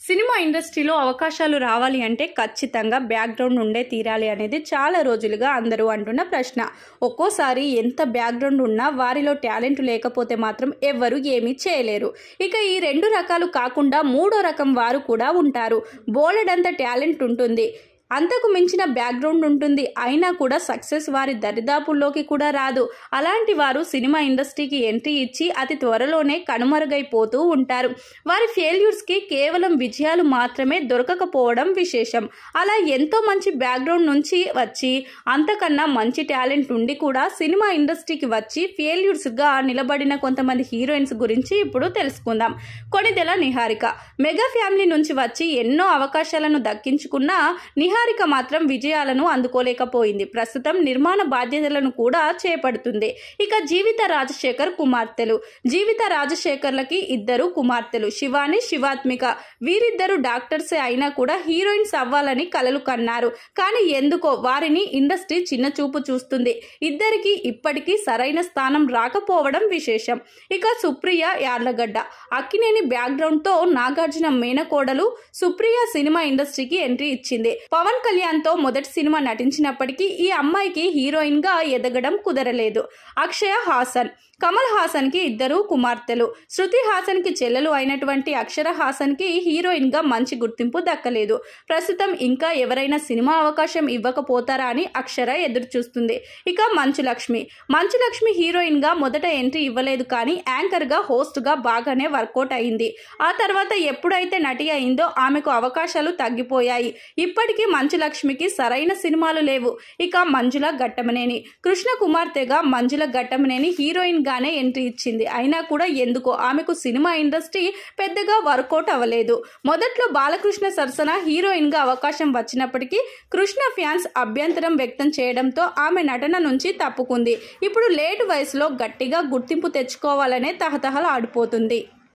Cinema ఇండస్ట్రీలో అవకాశాలు రావాలి అంటే ఖచ్చితంగా బ్యాక్గ్రౌండ్ ఉండే తీరాలి అనేది చాలా రోజులుగా అందరూ అంటున్న ప్రశ్న. ఒక్కోసారి ఎంత బ్యాక్గ్రౌండ్ ఉన్నా వారిలో టాలెంట్ లేకపోతే మాత్రం ఎవ్వరూ ఏమీ చేయలేరు. ఇక ఈ రెండు రకాలు కాకుండా మూడో రకం వారు కూడా ఉంటారు. బోలెడంత టాలెంట్ ఉంటుంది, అంతకు మించిన బ్యాక్గ్రౌండ్ ఉంటుంది, అయినా కూడా సక్సెస్ వారి దరిదాపుల్లోకి కూడా రాదు. అలాంటి వారు సినిమా ఇండస్ట్రీకి ఎంట్రీ ఇచ్చి అతి త్వరలోనే కనుమరుగైపోతూ ఉంటారు. వారి ఫెయిల్యూర్స్కి కేవలం విజయాలు మాత్రమే దొరకకపోవడం విశేషం. అలా ఎంతో మంచి బ్యాక్గ్రౌండ్ నుంచి వచ్చి అంతకన్నా మంచి టాలెంట్ ఉండి కూడా సినిమా ఇండస్ట్రీకి వచ్చి ఫెయిల్యూర్స్గా నిలబడిన కొంతమంది హీరోయిన్స్ గురించి ఇప్పుడు తెలుసుకుందాం. కొణిదెల నిహారిక మెగా ఫ్యామిలీ నుంచి వచ్చి ఎన్నో అవకాశాలను దక్కించుకున్న నిహారిక మాత్రం విజయాలను అందుకోలేకపోయింది. ప్రస్తుతం నిర్మాణ బాధ్యతలను కూడా చేపడుతుంది. ఇక జీవిత రాజశేఖర్ కుమార్తెలు. జీవిత రాజశేఖర్లకి ఇద్దరు కుమార్తెలు, శివాని, శివాత్మిక. వీరిద్దరు డాక్టర్సే అయినా కూడా హీరోయిన్స్ అవ్వాలని కలలు కన్నారు. కానీ ఎందుకో వారిని ఇండస్ట్రీ చిన్న చూపు చూస్తుంది. ఇద్దరికి ఇప్పటికీ సరైన స్థానం రాకపోవడం విశేషం. ఇక సుప్రియ యార్లగడ్డ. అక్కినేని బ్యాక్గ్రౌండ్ తో నాగార్జున మేనకోడలు సుప్రియ సినిమా ఇండస్ట్రీకి ఎంట్రీ ఇచ్చింది. పవన్ కళ్యాణ్ తో మొదటి సినిమా నటించినప్పటికీ ఈ అమ్మాయికి హీరోయిన్ గా ఎదగడం కుదరలేదు. అక్షయ హాసన్. కమల్ హాసన్ కి ఇద్దరు కుమార్తెలు. శృతి హాసన్ కి చెల్లెలు అయినటువంటి అక్షర హాసన్ కి హీరోయిన్ గా మంచి గుర్తింపు దక్కలేదు. ప్రస్తుతం ఇంకా ఎవరైనా సినిమా అవకాశం ఇవ్వకపోతారా అని అక్షర ఎదురు చూస్తుంది. ఇక మంచు లక్ష్మి. మంచు లక్ష్మి హీరోయిన్ గా మొదట ఎంట్రీ ఇవ్వలేదు, కానీ యాంకర్ గా హోస్ట్ గా బాగానే వర్కౌట్ అయింది. ఆ తర్వాత ఎప్పుడైతే నటి అయిందో ఆమెకు అవకాశాలు తగ్గిపోయాయి. ఇప్పటికీ మంచు లక్ష్మికి సరైన సినిమాలు లేవు. ఇక మంజుల ఘట్టమనేని. కృష్ణ కుమార్తెగా మంజుల ఘట్టమనేని హీరోయిన్ గానే ఎంట్రీ ఇచ్చింది. అయినా కూడా ఎందుకో ఆమెకు సినిమా ఇండస్ట్రీ పెద్దగా వర్కౌట్ అవ్వలేదు. మొదట్లో బాలకృష్ణ సరసన హీరోయిన్ గా అవకాశం వచ్చినప్పటికీ కృష్ణ ఫ్యాన్స్ అభ్యంతరం వ్యక్తం చేయడంతో ఆమె నటన నుంచి తప్పుకుంది. ఇప్పుడు లేటు వయసులో గట్టిగా గుర్తింపు తెచ్చుకోవాలనే తహతహలు ఆడిపోతుంది.